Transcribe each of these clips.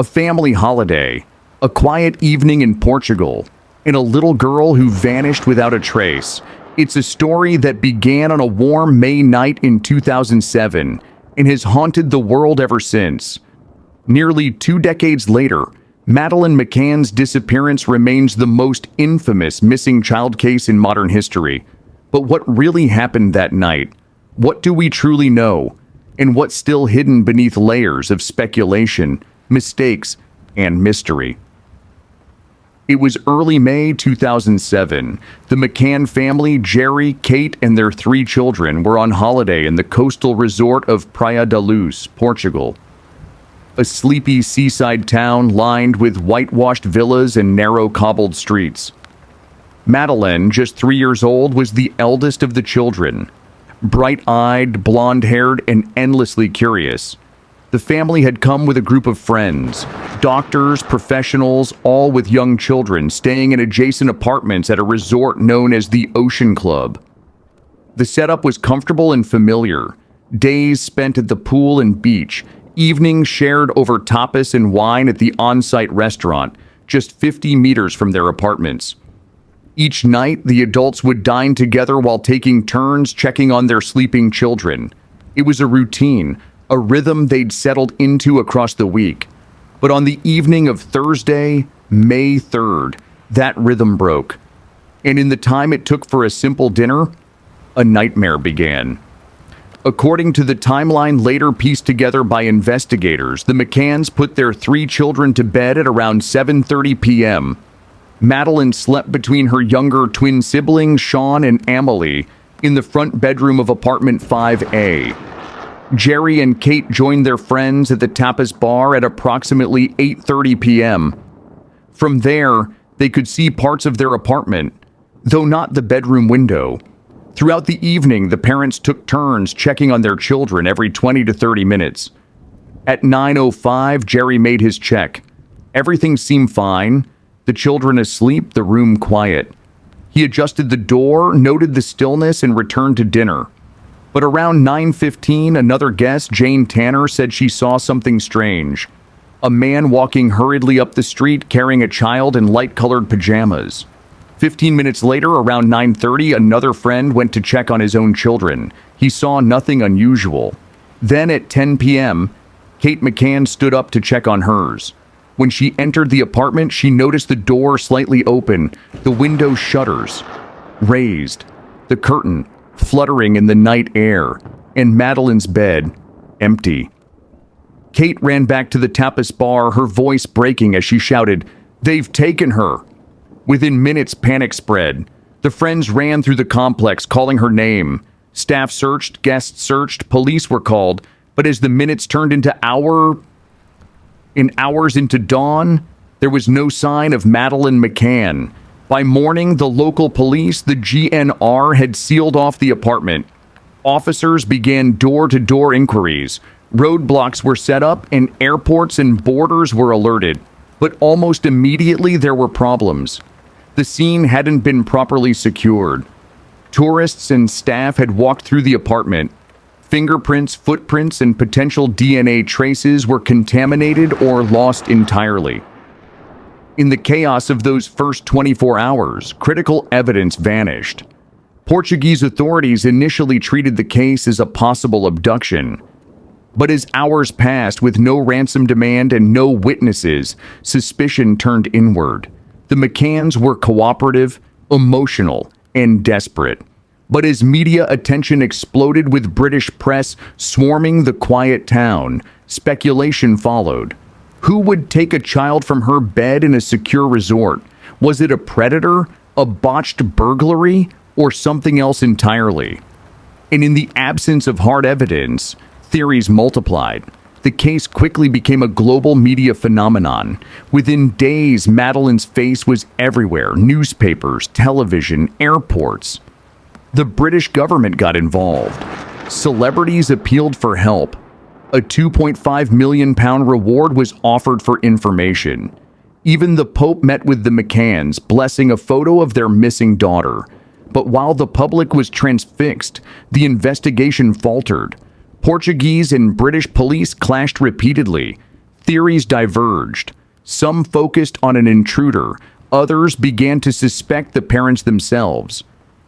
A family holiday, a quiet evening in Portugal, and a little girl who vanished without a trace. It's a story that began on a warm May night in 2007 and has haunted the world ever since. Nearly 2 decades later, Madeleine McCann's disappearance remains the most infamous missing child case in modern history. But what really happened that night? What do we truly know? And what's still hidden beneath layers of speculation, mistakes, and mystery? It was early May 2007. The McCann family, Jerry, Kate, and their 3 children were on holiday in the coastal resort of Praia da Luz, Portugal. A sleepy seaside town lined with whitewashed villas and narrow cobbled streets. Madeleine, just 3 years old, was the eldest of the children. Bright-eyed, blonde-haired, and endlessly curious. The family had come with a group of friends, doctors, professionals, all with young children staying in adjacent apartments at a resort known as the Ocean Club. The setup was comfortable and familiar. Days spent at the pool and beach, evenings shared over tapas and wine at the on-site restaurant, just 50 meters from their apartments. Each night, the adults would dine together while taking turns checking on their sleeping children. It was a routine, a rhythm they'd settled into across the week. But on the evening of Thursday, May 3rd, that rhythm broke. And in the time it took for a simple dinner, a nightmare began. According to the timeline later pieced together by investigators, the McCanns put their 3 children to bed at around 7:30 p.m. Madeleine slept between her younger twin siblings, Sean and Amelie, in the front bedroom of apartment 5A. Jerry and Kate joined their friends at the tapas bar at approximately 8:30 p.m. From there, they could see parts of their apartment, though not the bedroom window. Throughout the evening, the parents took turns checking on their children every 20 to 30 minutes. At 9:05, Jerry made his check. Everything seemed fine. The children asleep, the room quiet. He adjusted the door, noted the stillness, and returned to dinner. But around 9:15, another guest, Jane Tanner, said she saw something strange. A man walking hurriedly up the street carrying a child in light-colored pajamas. 15 minutes later, around 9:30, another friend went to check on his own children. He saw nothing unusual. Then at 10 p.m., Kate McCann stood up to check on hers. When she entered the apartment, she noticed the door slightly open, the window shutters raised, the curtain fluttering in the night air, and Madeleine's bed empty. Kate ran back to the tapas bar, her voice breaking as she shouted, "They've taken her!" Within minutes, panic spread. The friends ran through the complex, calling her name. Staff searched, guests searched, police were called, but as the minutes turned into hours into dawn, there was no sign of Madeleine McCann. By morning, the local police, the GNR, had sealed off the apartment. Officers began door-to-door inquiries. Roadblocks were set up and airports and borders were alerted. But almost immediately there were problems. The scene hadn't been properly secured. Tourists and staff had walked through the apartment. Fingerprints, footprints, and potential DNA traces were contaminated or lost entirely. In the chaos of those first 24 hours, critical evidence vanished. Portuguese authorities initially treated the case as a possible abduction. But as hours passed with no ransom demand and no witnesses, suspicion turned inward. The McCanns were cooperative, emotional, and desperate. But as media attention exploded with British press swarming the quiet town, speculation followed. Who would take a child from her bed in a secure resort? Was it a predator, a botched burglary, or something else entirely? And in the absence of hard evidence, theories multiplied. The case quickly became a global media phenomenon. Within days, Madeleine's face was everywhere: newspapers, television, airports. The British government got involved. Celebrities appealed for help. A £2.5 million reward was offered for information. Even the Pope met with the McCanns, blessing a photo of their missing daughter. But while the public was transfixed, the investigation faltered. Portuguese and British police clashed repeatedly. Theories diverged. Some focused on an intruder, others began to suspect the parents themselves.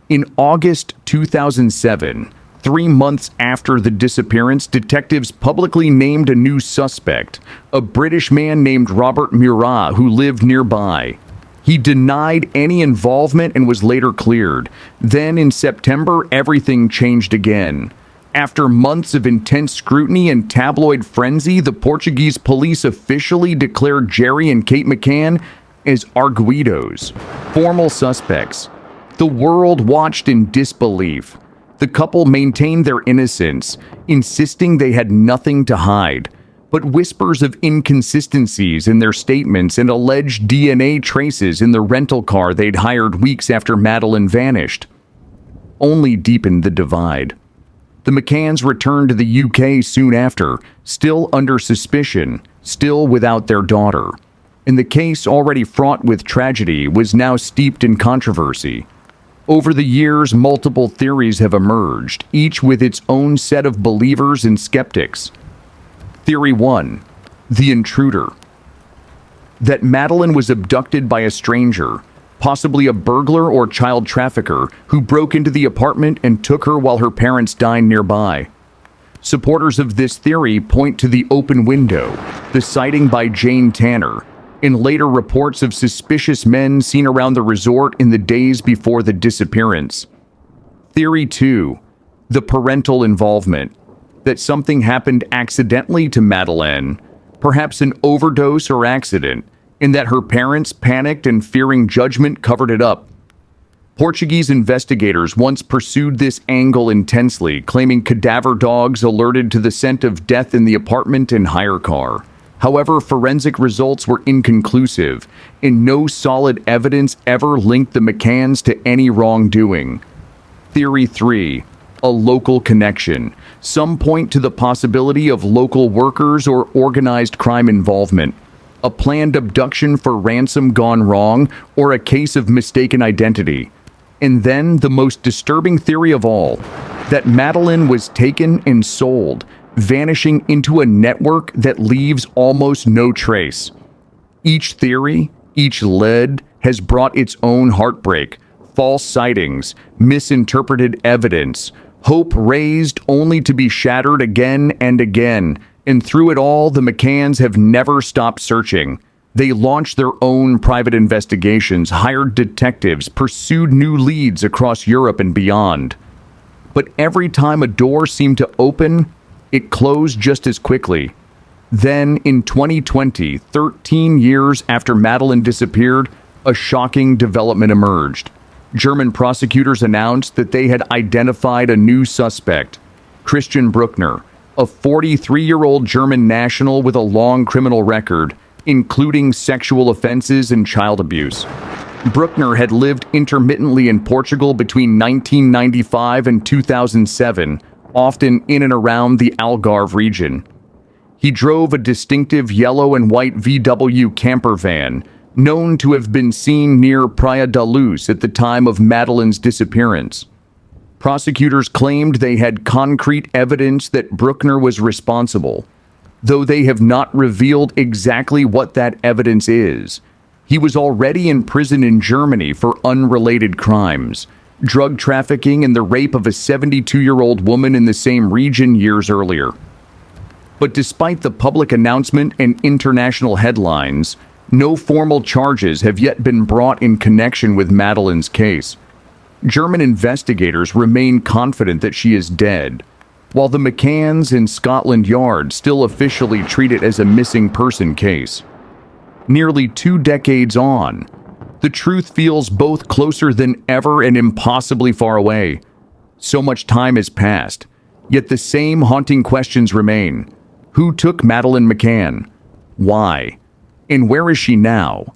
In August 2007, 3 months after the disappearance, detectives publicly named a new suspect, a British man named Robert Murat who lived nearby. He denied any involvement and was later cleared. Then in September, everything changed again. After months of intense scrutiny and tabloid frenzy, the Portuguese police officially declared Jerry and Kate McCann as arguidos, formal suspects. The world watched in disbelief. The couple maintained their innocence, insisting they had nothing to hide. But whispers of inconsistencies in their statements and alleged DNA traces in the rental car they'd hired weeks after Madeleine vanished only deepened the divide. The McCanns returned to the UK soon after, still under suspicion, still without their daughter. And the case, already fraught with tragedy, was now steeped in controversy. Over the years, multiple theories have emerged, each with its own set of believers and skeptics. Theory 1. The intruder. That Madeleine was abducted by a stranger, possibly a burglar or child trafficker, who broke into the apartment and took her while her parents dined nearby. Supporters of this theory point to the open window, the sighting by Jane Tanner, and later reports of suspicious men seen around the resort in the days before the disappearance. Theory 2. The parental involvement. That something happened accidentally to Madeleine, perhaps an overdose or accident, and that her parents, panicked and fearing judgment, covered it up. Portuguese investigators once pursued this angle intensely, claiming cadaver dogs alerted to the scent of death in the apartment and hire car. However, forensic results were inconclusive, and no solid evidence ever linked the McCanns to any wrongdoing. Theory 3. A local connection. Some point to the possibility of local workers or organized crime involvement. A planned abduction for ransom gone wrong, or a case of mistaken identity. And then the most disturbing theory of all, that Madeleine was taken and sold, vanishing into a network that leaves almost no trace. Each theory, each lead, has brought its own heartbreak, false sightings, misinterpreted evidence, hope raised only to be shattered again and again. And through it all, the McCanns have never stopped searching. They launched their own private investigations, hired detectives, pursued new leads across Europe and beyond. But every time a door seemed to open, it closed just as quickly. Then, in 2020, 13 years after Madeleine disappeared, a shocking development emerged. German prosecutors announced that they had identified a new suspect, Christian Bruckner, a 43-year-old German national with a long criminal record, including sexual offenses and child abuse. Bruckner had lived intermittently in Portugal between 1995 and 2007, often in and around the Algarve region. He drove a distinctive yellow and white VW camper van, known to have been seen near Praia da Luz at the time of Madeleine's disappearance. Prosecutors claimed they had concrete evidence that Bruckner was responsible, though they have not revealed exactly what that evidence is. He was already in prison in Germany for unrelated crimes, drug trafficking and the rape of a 72-year-old woman in the same region years earlier. But despite the public announcement and international headlines, no formal charges have yet been brought in connection with Madeleine's case. German investigators remain confident that she is dead, while the McCanns and Scotland Yard still officially treat it as a missing person case. Nearly 2 decades on, the truth feels both closer than ever and impossibly far away. So much time has passed, yet the same haunting questions remain. Who took Madeleine McCann? Why? And where is she now?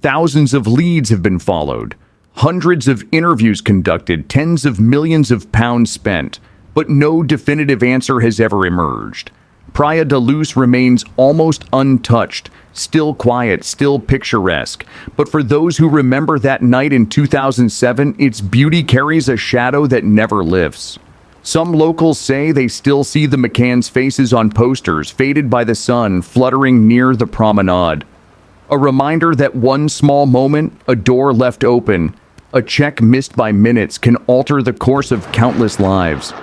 Thousands of leads have been followed, hundreds of interviews conducted, tens of millions of pounds spent, but no definitive answer has ever emerged. Praia da Luz remains almost untouched, still quiet, still picturesque. But for those who remember that night in 2007, its beauty carries a shadow that never lifts. Some locals say they still see the McCann's faces on posters faded by the sun fluttering near the promenade. A reminder that one small moment, a door left open, a check missed by minutes can alter the course of countless lives.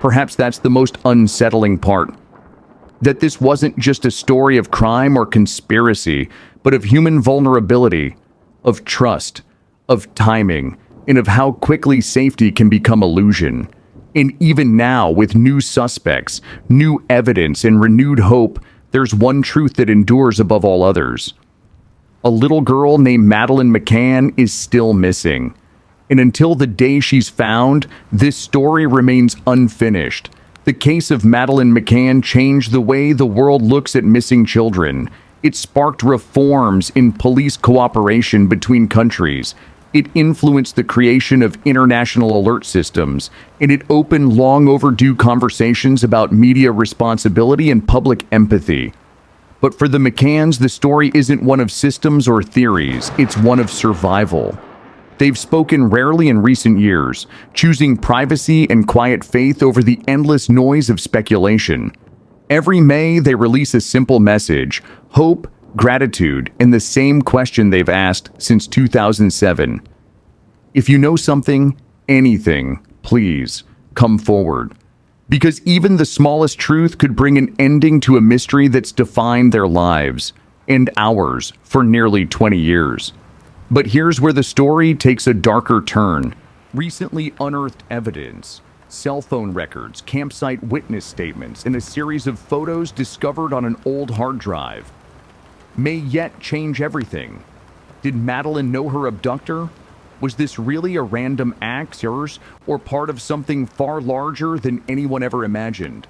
Perhaps that's the most unsettling part. That this wasn't just a story of crime or conspiracy, but of human vulnerability, of trust, of timing, and of how quickly safety can become illusion. And even now, with new suspects, new evidence, and renewed hope, there's one truth that endures above all others. A little girl named Madeleine McCann is still missing. And until the day she's found, this story remains unfinished. The case of Madeleine McCann changed the way the world looks at missing children. It sparked reforms in police cooperation between countries. It influenced the creation of international alert systems, and it opened long overdue conversations about media responsibility and public empathy. But for the McCanns, the story isn't one of systems or theories, it's one of survival. They've spoken rarely in recent years, choosing privacy and quiet faith over the endless noise of speculation. Every May, they release a simple message: hope, gratitude, and the same question they've asked since 2007. If you know something, anything, please come forward. Because even the smallest truth could bring an ending to a mystery that's defined their lives, and ours, for nearly 20 years. But here's where the story takes a darker turn. Recently unearthed evidence, cell phone records, campsite witness statements, and a series of photos discovered on an old hard drive may yet change everything. Did Madeleine know her abductor? Was this really a random act, or part of something far larger than anyone ever imagined?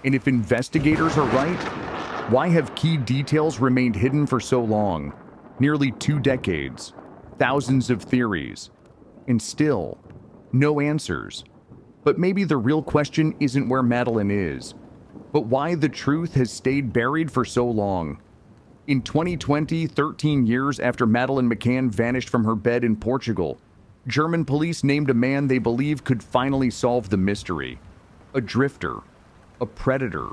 And if investigators are right, why have key details remained hidden for so long? Nearly 2 decades, thousands of theories, and still, no answers. But maybe the real question isn't where Madeleine is, but why the truth has stayed buried for so long. In 2020, 13 years after Madeleine McCann vanished from her bed in Portugal, German police named a man they believe could finally solve the mystery. A drifter, a predator,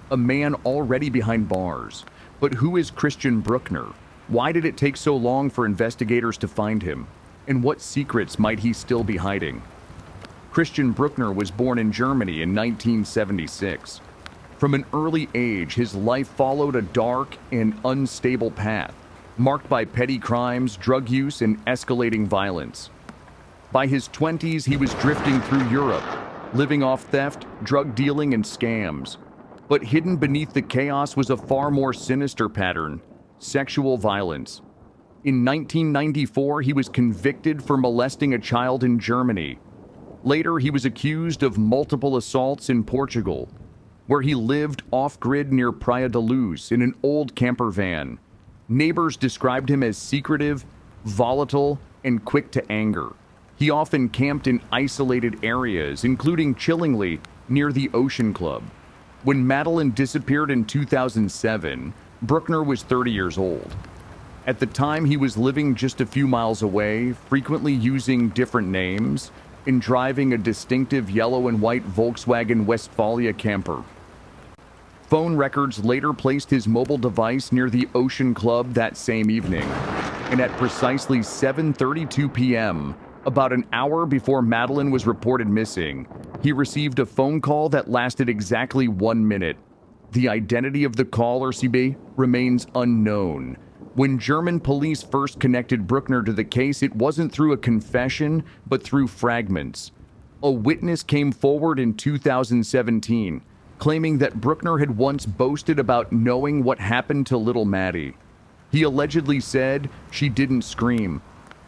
a man already behind bars. But who is Christian Bruckner? Why did it take so long for investigators to find him? And what secrets might he still be hiding? Christian Bruckner was born in Germany in 1976. From an early age, his life followed a dark and unstable path, marked by petty crimes, drug use, and escalating violence. By his 20s, he was drifting through Europe, living off theft, drug dealing, and scams. But hidden beneath the chaos was a far more sinister pattern: sexual violence. In 1994, he was convicted for molesting a child in Germany. Later, he was accused of multiple assaults in Portugal, where he lived off-grid near Praia da Luz in an old camper van. Neighbors described him as secretive, volatile, and quick to anger. He often camped in isolated areas, including, chillingly, near the Ocean Club. When Madeleine disappeared in 2007, Bruckner was 30 years old. At the time, he was living just a few miles away, frequently using different names, and driving a distinctive yellow and white Volkswagen Westfalia camper. Phone records later placed his mobile device near the Ocean Club that same evening, and at precisely 7:32 p.m., about an hour before Madeleine was reported missing, he received a phone call that lasted exactly 1 minute. The identity of the caller, CB, remains unknown. When German police first connected Bruckner to the case, it wasn't through a confession, but through fragments. A witness came forward in 2017, claiming that Bruckner had once boasted about knowing what happened to little Maddie. He allegedly said she didn't scream.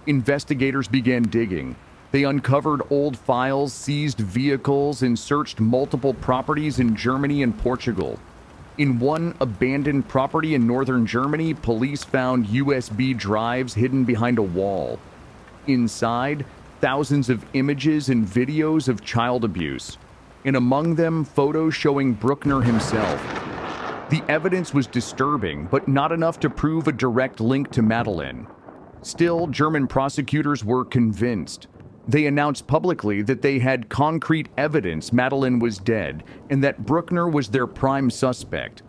Investigators began digging. They uncovered old files, seized vehicles, and searched multiple properties in Germany and Portugal. In one abandoned property in northern Germany, police found USB drives hidden behind a wall. Inside, thousands of images and videos of child abuse, and among them, photos showing Bruckner himself. The evidence was disturbing, but not enough to prove a direct link to Madeleine. Still, German prosecutors were convinced. They announced publicly that they had concrete evidence Madeleine was dead and that Bruckner was their prime suspect.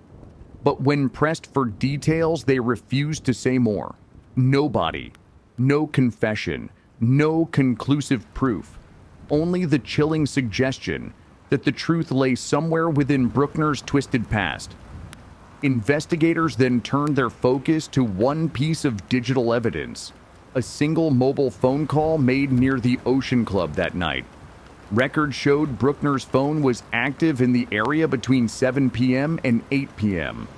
But when pressed for details, they refused to say more. Nobody, no confession, no conclusive proof, only the chilling suggestion that the truth lay somewhere within Bruckner's twisted past. Investigators then turned their focus to one piece of digital evidence, a single mobile phone call made near the Ocean Club that night. Records showed Bruckner's phone was active in the area between 7 p.m. and 8 p.m.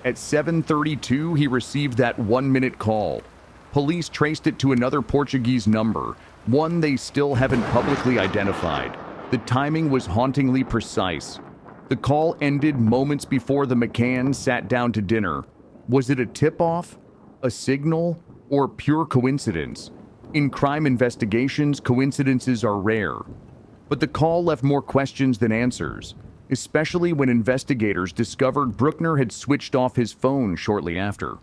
At 7:32, he received that 1-minute call. Police traced it to another Portuguese number, one they still haven't publicly identified. The timing was hauntingly precise. The call ended moments before the McCanns sat down to dinner. Was it a tip-off, a signal, or pure coincidence? In crime investigations, coincidences are rare. But the call left more questions than answers, especially when investigators discovered Bruckner had switched off his phone shortly after.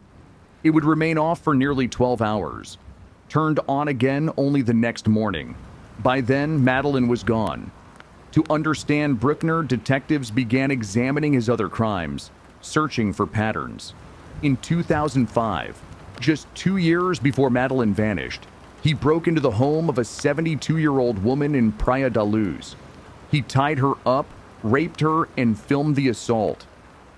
It would remain off for nearly 12 hours, turned on again only the next morning. By then, Madeleine was gone. To understand Bruckner, detectives began examining his other crimes, searching for patterns. In 2005, just 2 years before Madeleine vanished, he broke into the home of a 72-year-old woman in Praia da Luz. He tied her up, raped her, and filmed the assault.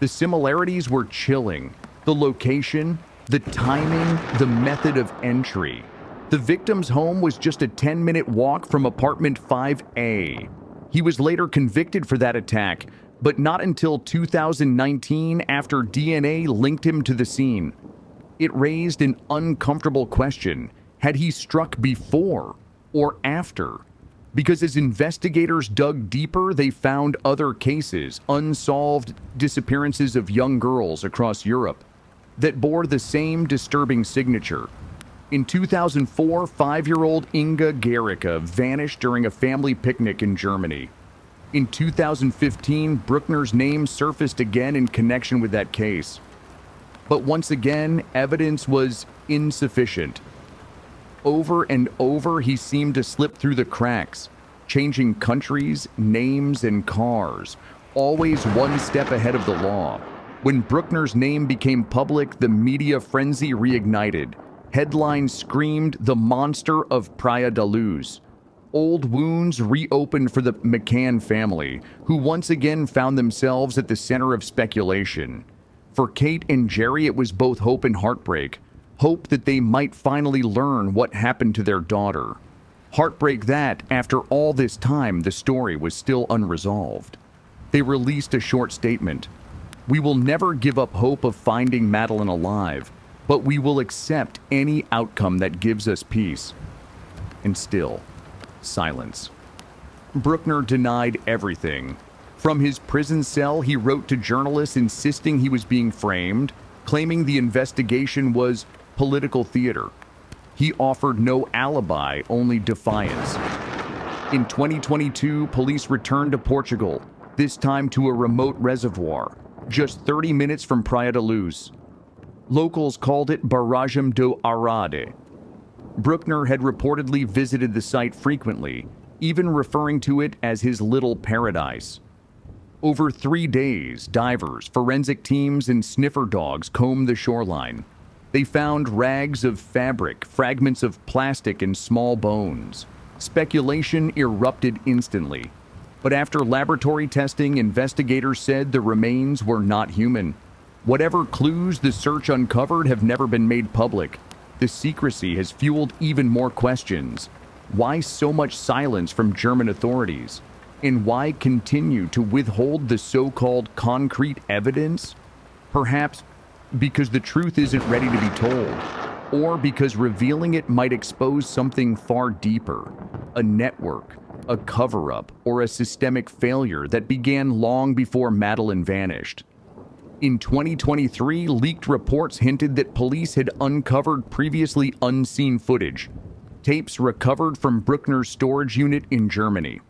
The similarities were chilling. The location, the timing, the method of entry. The victim's home was just a 10-minute walk from apartment 5A. He was later convicted for that attack, but not until 2019 after DNA linked him to the scene. It raised an uncomfortable question. Had he struck before or after? Because as investigators dug deeper, they found other cases, unsolved disappearances of young girls across Europe, that bore the same disturbing signature. In 2004, 5-year-old Inga Gericke vanished during a family picnic in Germany. In 2015, Bruckner's name surfaced again in connection with that case. But once again, evidence was insufficient. Over and over, he seemed to slip through the cracks, changing countries, names, and cars, always one step ahead of the law. When Bruckner's name became public, the media frenzy reignited. Headlines screamed, "The monster of Praia da Luz." Old wounds reopened for the McCann family, who once again found themselves at the center of speculation. For Kate and Jerry, it was both hope and heartbreak. Hope that they might finally learn what happened to their daughter. Heartbreak that, after all this time, the story was still unresolved. They released a short statement. "We will never give up hope of finding Madeleine alive, but we will accept any outcome that gives us peace." And still, silence. Bruckner denied everything. From his prison cell, he wrote to journalists insisting he was being framed, claiming the investigation was political theater. He offered no alibi, only defiance. In 2022, police returned to Portugal, this time to a remote reservoir, just 30 minutes from Praia da Luz. Locals called it Barragem do Arade. Bruckner had reportedly visited the site frequently, even referring to it as his little paradise. Over 3 days, divers, forensic teams, and sniffer dogs combed the shoreline. They found rags of fabric, fragments of plastic, and small bones. Speculation erupted instantly. But after laboratory testing, investigators said the remains were not human. Whatever clues the search uncovered have never been made public. The secrecy has fueled even more questions. Why so much silence from German authorities? And why continue to withhold the so-called concrete evidence? Perhaps because the truth isn't ready to be told, or because revealing it might expose something far deeper, a network, a cover-up, or a systemic failure that began long before Madeleine vanished. In 2023, leaked reports hinted that police had uncovered previously unseen footage, tapes recovered from Bruckner's storage unit in Germany.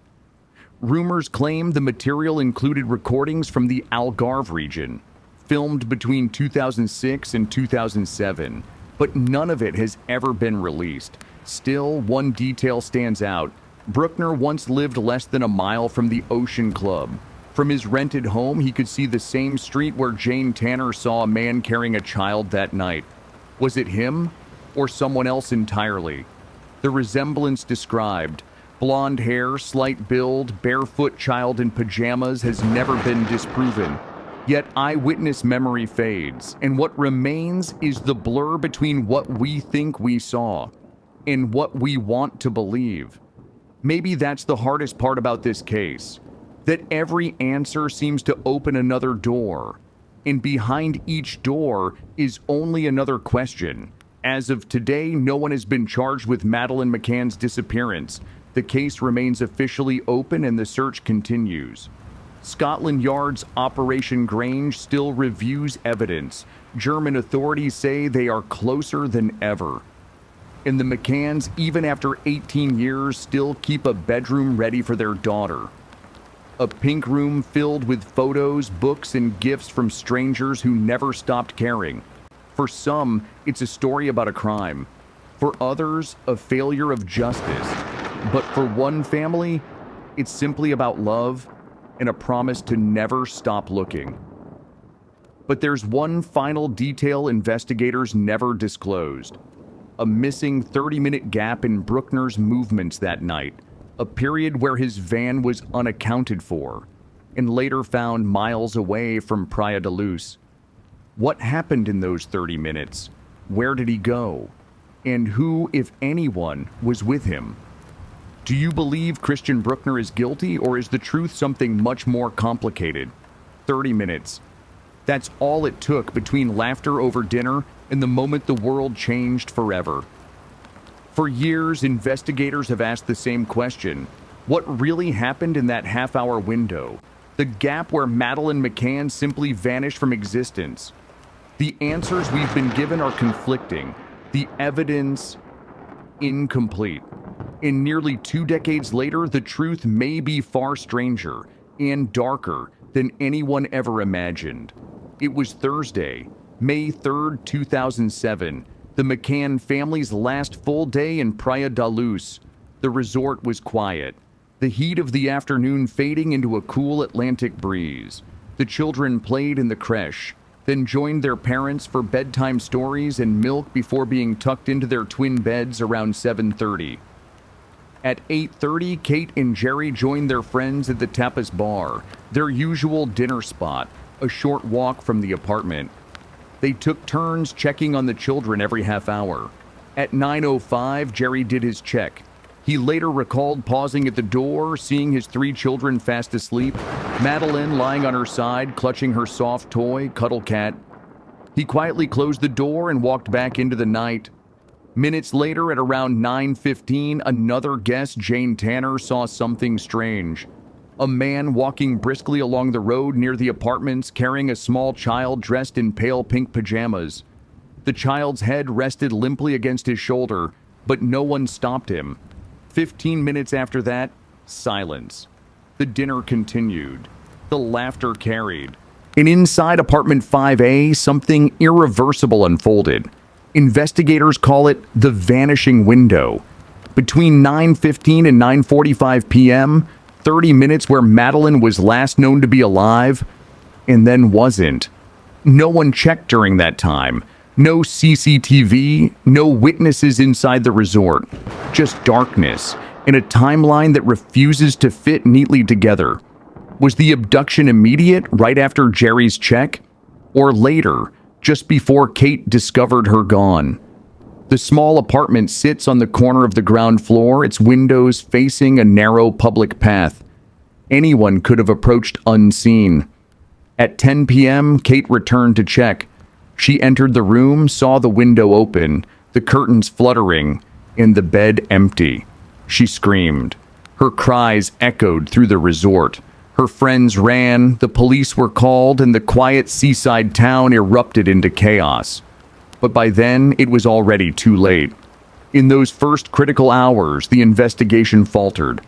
Rumors claim the material included recordings from the Algarve region, filmed between 2006 and 2007, but none of it has ever been released. Still, one detail stands out. Bruckner once lived less than a mile from the Ocean Club. From his rented home, he could see the same street where Jane Tanner saw a man carrying a child that night. Was it him or someone else entirely? The resemblance described, blonde hair, slight build, barefoot child in pajamas, has never been disproven. Yet eyewitness memory fades, and what remains is the blur between what we think we saw and what we want to believe. Maybe that's the hardest part about this case, that every answer seems to open another door, and behind each door is only another question. As of today, no one has been charged with Madeleine McCann's disappearance. The case remains officially open and the search continues. Scotland Yard's Operation Grange still reviews evidence. German authorities say they are closer than ever. And the McCanns, even after 18 years, still keep a bedroom ready for their daughter. A pink room filled with photos, books, and gifts from strangers who never stopped caring. For some, it's a story about a crime. For others, a failure of justice. But for one family, it's simply about love and a promise to never stop looking. But there's one final detail investigators never disclosed. A missing 30-minute gap in Bruckner's movements that night. A period where his van was unaccounted for, and later found miles away from Praia da Luz. What happened in those 30 minutes? Where did he go? And who, if anyone, was with him? Do you believe Christian Bruckner is guilty, or is the truth something much more complicated? 30 minutes. That's all it took between laughter over dinner and the moment the world changed forever. For years, investigators have asked the same question. What really happened in that half-hour window? The gap where Madeleine McCann simply vanished from existence. The answers we've been given are conflicting. The evidence, incomplete. And nearly 2 decades later, the truth may be far stranger and darker than anyone ever imagined. It was Thursday, May 3rd, 2007. The McCann family's last full day in Praia da Luz. The resort was quiet, the heat of the afternoon fading into a cool Atlantic breeze. The children played in the creche, then joined their parents for bedtime stories and milk before being tucked into their twin beds around 7:30. At 8:30, Kate and Jerry joined their friends at the Tapas Bar, their usual dinner spot, a short walk from the apartment. They took turns checking on the children every half hour. At 9:05, Jerry did his check. He later recalled pausing at the door, seeing his 3 children fast asleep, Madeleine lying on her side, clutching her soft toy, Cuddle Cat. He quietly closed the door and walked back into the night. Minutes later, at around 9:15, another guest, Jane Tanner, saw something strange. A man walking briskly along the road near the apartments, carrying a small child dressed in pale pink pajamas. The child's head rested limply against his shoulder, but no one stopped him. 15 minutes after that, silence. The dinner continued. The laughter carried. And inside apartment 5A, something irreversible unfolded. Investigators call it the vanishing window. Between 9:15 and 9:45 p.m., 30 minutes where Madeleine was last known to be alive, and then wasn't. No one checked during that time. No CCTV, no witnesses inside the resort. Just darkness, and a timeline that refuses to fit neatly together. Was the abduction immediate, right after Jerry's check? Or later, just before Kate discovered her gone? The small apartment sits on the corner of the ground floor, its windows facing a narrow public path. Anyone could have approached unseen. At 10 p.m., Kate returned to check. She entered the room, saw the window open, the curtains fluttering, and the bed empty. She screamed. Her cries echoed through the resort. Her friends ran, the police were called, and the quiet seaside town erupted into chaos. But by then, it was already too late. In those first critical hours, the investigation faltered.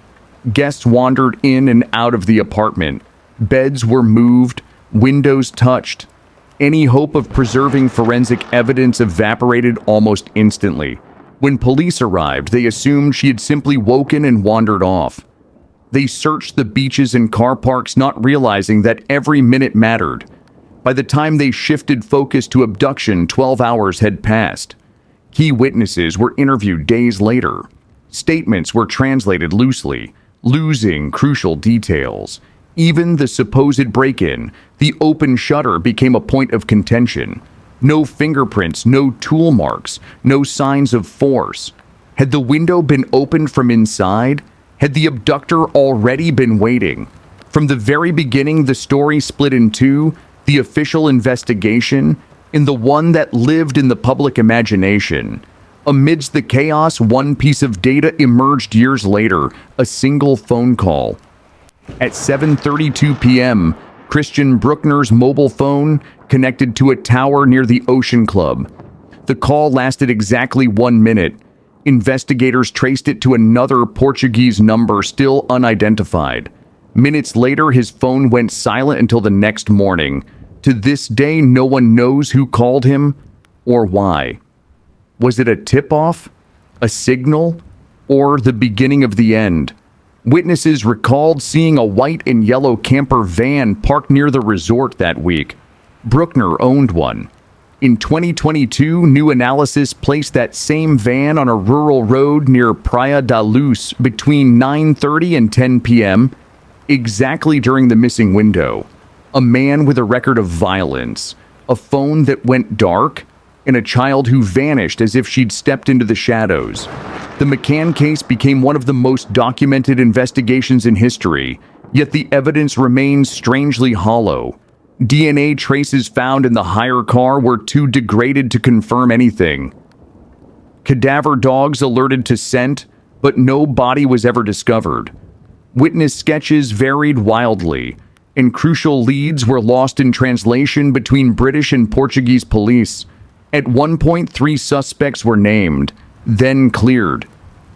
Guests wandered in and out of the apartment. Beds were moved, windows touched. Any hope of preserving forensic evidence evaporated almost instantly. When police arrived, they assumed she had simply woken and wandered off. They searched the beaches and car parks, not realizing that every minute mattered. By the time they shifted focus to abduction, 12 hours had passed. Key witnesses were interviewed days later. Statements were translated loosely, losing crucial details. Even the supposed break-in, the open shutter, became a point of contention. No fingerprints, no tool marks, no signs of force. Had the window been opened from inside? Had the abductor already been waiting? From the very beginning, the story split in two: the official investigation and the one that lived in the public imagination. Amidst the chaos, one piece of data emerged years later: a single phone call. At 7:32 p.m., Christian Bruckner's mobile phone connected to a tower near the Ocean Club. The call lasted exactly 1 minute. Investigators traced it to another Portuguese number still unidentified. Minutes later, his phone went silent until the next morning. To this day, no one knows who called him or why. Was it a tip-off, a signal, or the beginning of the end? Witnesses recalled seeing a white and yellow camper van parked near the resort that week. Bruckner owned one. In 2022, new analysis placed that same van on a rural road near Praia da Luz between 9:30 and 10 p.m., exactly during the missing window. A man with a record of violence, a phone that went dark, and a child who vanished as if she'd stepped into the shadows. The McCann case became one of the most documented investigations in history, yet the evidence remains strangely hollow. DNA traces found in the hire car were too degraded to confirm anything. Cadaver dogs alerted to scent, but no body was ever discovered. Witness sketches varied wildly, and crucial leads were lost in translation between British and Portuguese police. At one point, 3 suspects were named, then cleared.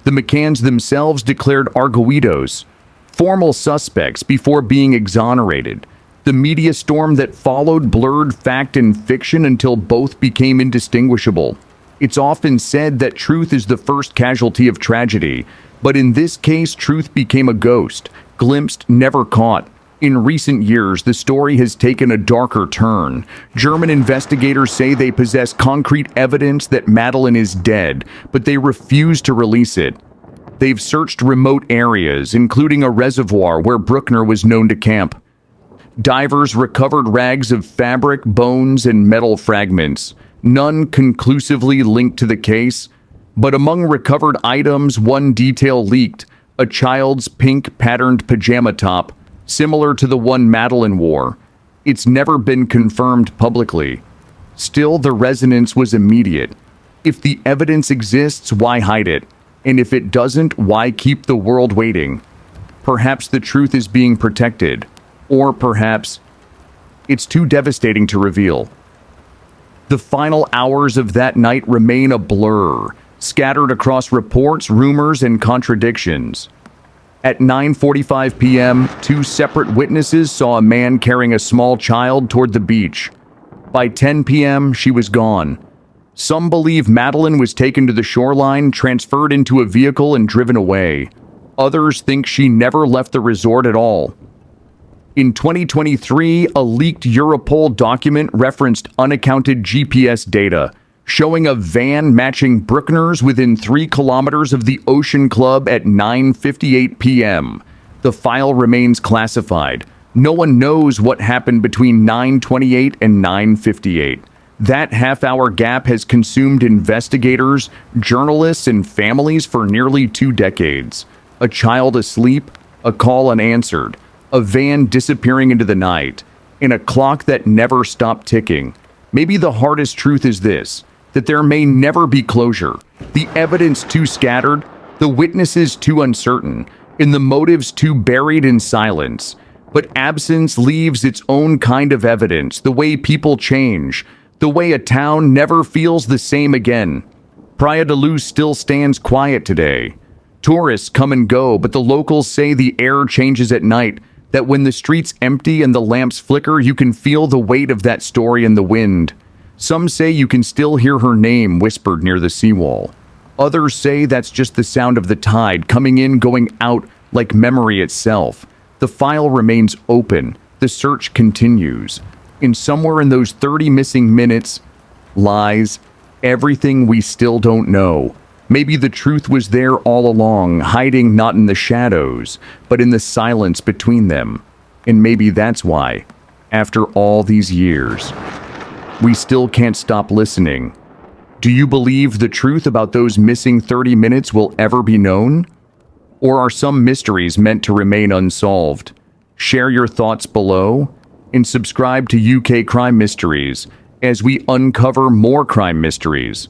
The McCanns themselves declared arguidos, formal suspects, before being exonerated. The media storm that followed blurred fact and fiction until both became indistinguishable. It's often said that truth is the first casualty of tragedy, but in this case, truth became a ghost, glimpsed, never caught. In recent years, the story has taken a darker turn. German investigators say they possess concrete evidence that Madeleine is dead, but they refuse to release it. They've searched remote areas, including a reservoir where Bruckner was known to camp. Divers recovered rags of fabric, bones, and metal fragments, none conclusively linked to the case. But among recovered items, one detail leaked: a child's pink patterned pajama top, similar to the one Madeleine wore. It's never been confirmed publicly. Still, the resonance was immediate. If the evidence exists, why hide it? And if it doesn't, why keep the world waiting? Perhaps the truth is being protected. Or perhaps it's too devastating to reveal. The final hours of that night remain a blur, scattered across reports, rumors, and contradictions. At 9:45 p.m., 2 separate witnesses saw a man carrying a small child toward the beach. By 10 p.m., she was gone. Some believe Madeleine was taken to the shoreline, transferred into a vehicle, and driven away. Others think she never left the resort at all. In 2023, a leaked Europol document referenced unaccounted GPS data, showing a van matching Bruckner's within 3 kilometers of the Ocean Club at 9:58 p.m. The file remains classified. No one knows what happened between 9:28 and 9:58. That half-hour gap has consumed investigators, journalists, and families for nearly 2 decades. A child asleep, a call unanswered, a van disappearing into the night, and a clock that never stopped ticking. Maybe the hardest truth is this: that there may never be closure. The evidence too scattered, the witnesses too uncertain, and the motives too buried in silence. But absence leaves its own kind of evidence, the way people change, the way a town never feels the same again. Praia da Luz still stands quiet today. Tourists come and go, but the locals say the air changes at night, that when the streets empty and the lamps flicker, you can feel the weight of that story in the wind. Some say you can still hear her name whispered near the seawall. Others say that's just the sound of the tide coming in, going out like memory itself. The file remains open. The search continues. And somewhere in those 30 missing minutes lies everything we still don't know. Maybe the truth was there all along, hiding not in the shadows, but in the silence between them. And maybe that's why, after all these years, we still can't stop listening. Do you believe the truth about those missing 30 minutes will ever be known? Or are some mysteries meant to remain unsolved? Share your thoughts below and subscribe to UK Crime Mysteries as we uncover more crime mysteries.